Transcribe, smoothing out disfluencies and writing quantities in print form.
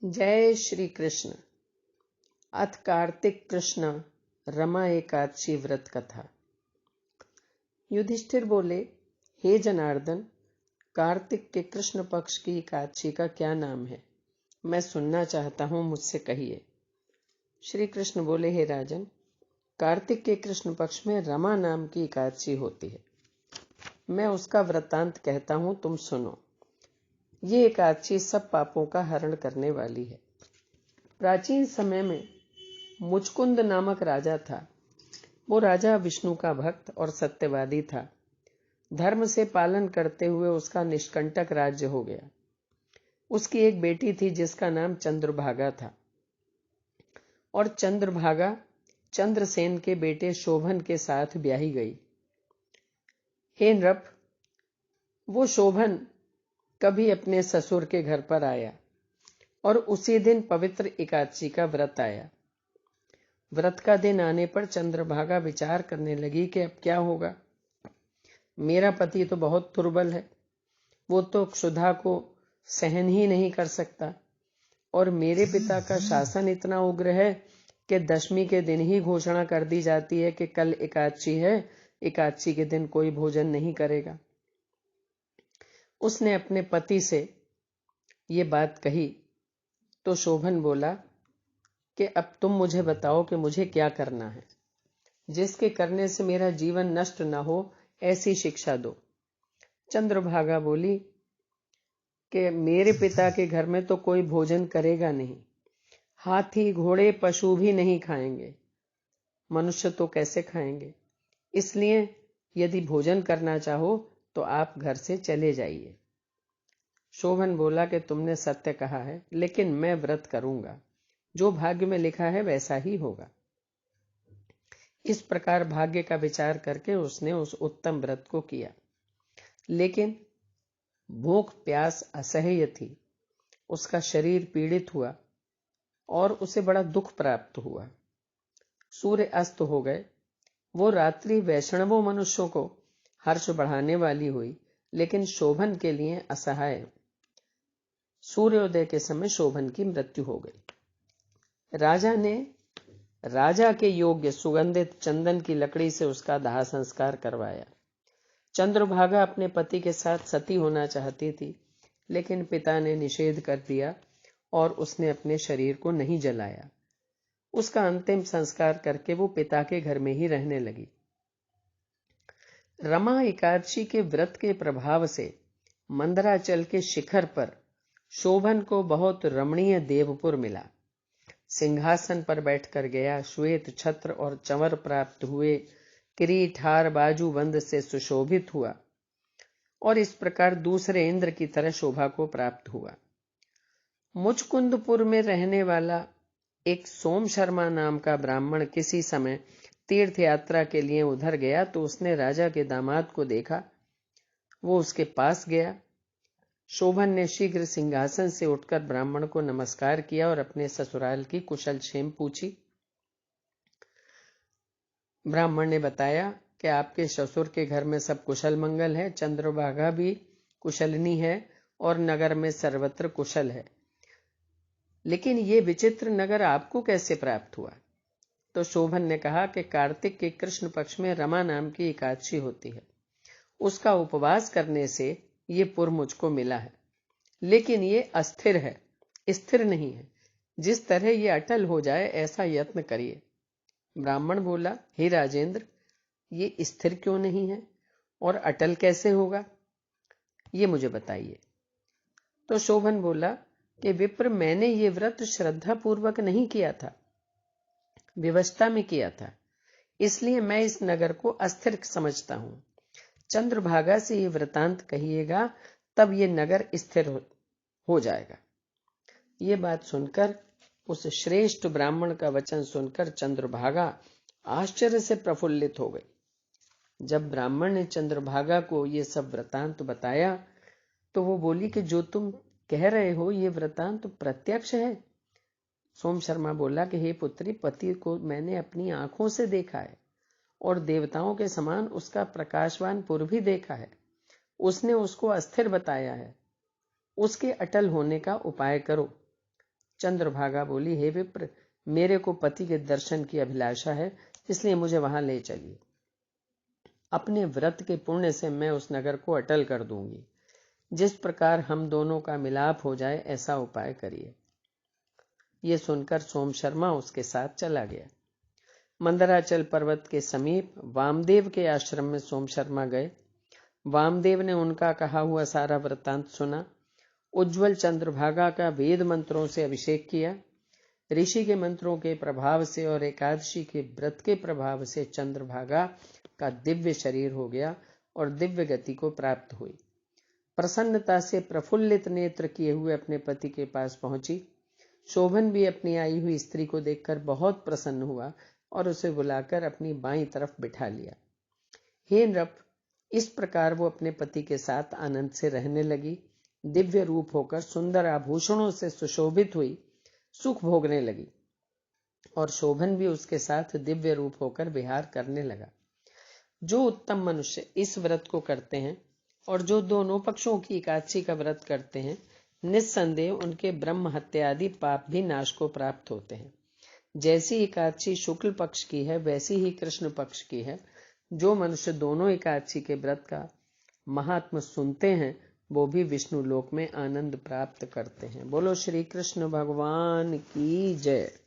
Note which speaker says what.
Speaker 1: जय श्री कृष्ण। अथ कार्तिक कृष्ण रमा एकादशी व्रत कथा। युधिष्ठिर बोले, हे जनार्दन, कार्तिक के कृष्ण पक्ष की एकादशी का क्या नाम है? मैं सुनना चाहता हूं, मुझसे कहिए। श्री कृष्ण बोले, हे राजन, कार्तिक के कृष्ण पक्ष में रमा नाम की एकादशी होती है। मैं उसका वृत्तांत कहता हूं, तुम सुनो। ये एकादशी सब पापों का हरण करने वाली है। प्राचीन समय में मुचकुंद नामक राजा था। वो राजा विष्णु का भक्त और सत्यवादी था। धर्म से पालन करते हुए उसका निष्कंटक राज्य हो गया। उसकी एक बेटी थी जिसका नाम चंद्रभागा था, और चंद्रभागा चंद्रसेन के बेटे शोभन के साथ ब्याही गई। हे नृप, वो शोभन कभी अपने ससुर के घर पर आया और उसी दिन पवित्र एकादशी का व्रत आया। व्रत का दिन आने पर चंद्रभागा विचार करने लगी कि अब क्या होगा। मेरा पति तो बहुत दुर्बल है, वो तो क्षुधा को सहन ही नहीं कर सकता, और मेरे पिता का शासन इतना उग्र है कि दशमी के दिन ही घोषणा कर दी जाती है कि कल एकादशी है, एकादशी के दिन कोई भोजन नहीं करेगा। उसने अपने पति से ये बात कही तो शोभन बोला कि अब तुम मुझे बताओ कि मुझे क्या करना है, जिसके करने से मेरा जीवन नष्ट न हो, ऐसी शिक्षा दो। चंद्रभागा बोली कि मेरे पिता के घर में तो कोई भोजन करेगा नहीं। हाथी घोड़े पशु भी नहीं खाएंगे, मनुष्य तो कैसे खाएंगे। इसलिए यदि भोजन करना चाहो तो आप घर से चले जाइए। शोभन बोला कि तुमने सत्य कहा है, लेकिन मैं व्रत करूंगा। जो भाग्य में लिखा है वैसा ही होगा। इस प्रकार भाग्य का विचार करके उसने उस उत्तम व्रत को किया, लेकिन भूख प्यास असह्य थी। उसका शरीर पीड़ित हुआ और उसे बड़ा दुख प्राप्त हुआ। सूर्य अस्त हो गए। वो रात्रि वैष्णवों मनुष्यों को हर्ष बढ़ाने वाली हुई, लेकिन शोभन के लिए असहाय। सूर्योदय के समय शोभन की मृत्यु हो गई। राजा ने राजा के योग्य सुगंधित चंदन की लकड़ी से उसका दाह संस्कार करवाया। चंद्रभागा अपने पति के साथ सती होना चाहती थी, लेकिन पिता ने निषेध कर दिया और उसने अपने शरीर को नहीं जलाया। उसका अंतिम संस्कार करके वो पिता के घर में ही रहने लगी। रमा एकादशी के व्रत के प्रभाव से मंदराचल के शिखर पर शोभन को बहुत रमणीय देवपुर मिला। सिंहासन पर बैठकर गया, श्वेत छत्र और चंवर प्राप्त हुए, किरीट हार बाजूबंद से सुशोभित हुआ, और इस प्रकार दूसरे इंद्र की तरह शोभा को प्राप्त हुआ। मुचकुंदपुर में रहने वाला एक सोम शर्मा नाम का ब्राह्मण किसी समय तीर्थ यात्रा के लिए उधर गया तो उसने राजा के दामाद को देखा। वो उसके पास गया। शोभन ने शीघ्र सिंहासन से उठकर ब्राह्मण को नमस्कार किया और अपने ससुराल की कुशल क्षेम पूछी। ब्राह्मण ने बताया कि आपके ससुर के घर में सब कुशल मंगल है, चंद्रभागा भी कुशलनी है और नगर में सर्वत्र कुशल है, लेकिन ये विचित्र नगर आपको कैसे प्राप्त हुआ? तो शोभन ने कहा कि कार्तिक के कृष्ण पक्ष में रमा नाम की एकादशी होती है। उसका उपवास करने से ये पुर मुझको मिला है, लेकिन ये अस्थिर है, स्थिर नहीं है। जिस तरह ये अटल हो जाए ऐसा यत्न करिए। ब्राह्मण बोला, हे राजेंद्र, ये स्थिर क्यों नहीं है और अटल कैसे होगा, ये मुझे बताइए। तो शोभन बोला कि विप्र, मैंने ये व्रत श्रद्धा पूर्वक नहीं किया था, विवशता में किया था, इसलिए मैं इस नगर को अस्थिर समझता हूं। चंद्रभागा से ये वृतांत कहिएगा, तब ये नगर स्थिर हो जाएगा। ये बात सुनकर, उस श्रेष्ठ ब्राह्मण का वचन सुनकर चंद्रभागा आश्चर्य से प्रफुल्लित हो गई। जब ब्राह्मण ने चंद्रभागा को ये सब वृतांत बताया तो वो बोली कि जो तुम कह रहे हो ये वृतांत प्रत्यक्ष है। सोम शर्मा बोला कि हे पुत्री, पति को मैंने अपनी आंखों से देखा है और देवताओं के समान उसका प्रकाशवान पुर भी देखा है। उसने उसको अस्थिर बताया है। उसके अटल होने का उपाय करो। चंद्रभागा बोली, हे विप्र, मेरे को पति के दर्शन की अभिलाषा है, इसलिए मुझे वहां ले चलिए। अपने व्रत के पुण्य से मैं उस नगर को अटल कर दूंगी। जिस प्रकार हम दोनों का मिलाप हो जाए ऐसा उपाय करिए। ये सुनकर सोम शर्मा उसके साथ चला गया। मंदराचल पर्वत के समीप वामदेव के आश्रम में सोम शर्मा गए। वामदेव ने उनका कहा हुआ सारा वृत्तांत सुना। उज्ज्वल चंद्रभागा का वेद मंत्रों से अभिषेक किया। ऋषि के मंत्रों के प्रभाव से और एकादशी के व्रत के प्रभाव से चंद्रभागा का दिव्य शरीर हो गया और दिव्य गति को प्राप्त हुई। प्रसन्नता से प्रफुल्लित नेत्र किए हुए अपने पति के पास पहुंची। शोभन भी अपनी आई हुई स्त्री को देखकर बहुत प्रसन्न हुआ और उसे बुलाकर अपनी बाईं तरफ बिठा लिया। हे नृप, इस प्रकार वो अपने पति के साथ आनंद से रहने लगी। दिव्य रूप होकर सुंदर आभूषणों से सुशोभित हुई, सुख भोगने लगी और शोभन भी उसके साथ दिव्य रूप होकर विहार करने लगा। जो उत्तम मनुष्य इस व्रत को करते हैं और जो दोनों पक्षों की एकादशी का व्रत करते हैं, निस्संदेह उनके ब्रह्म हत्या आदि पाप भी नाश को प्राप्त होते हैं। जैसी एकादशी शुक्ल पक्ष की है वैसी ही कृष्ण पक्ष की है। जो मनुष्य दोनों एकादशी के व्रत का महात्म सुनते हैं वो भी विष्णु लोक में आनंद प्राप्त करते हैं। बोलो श्री कृष्ण भगवान की जय।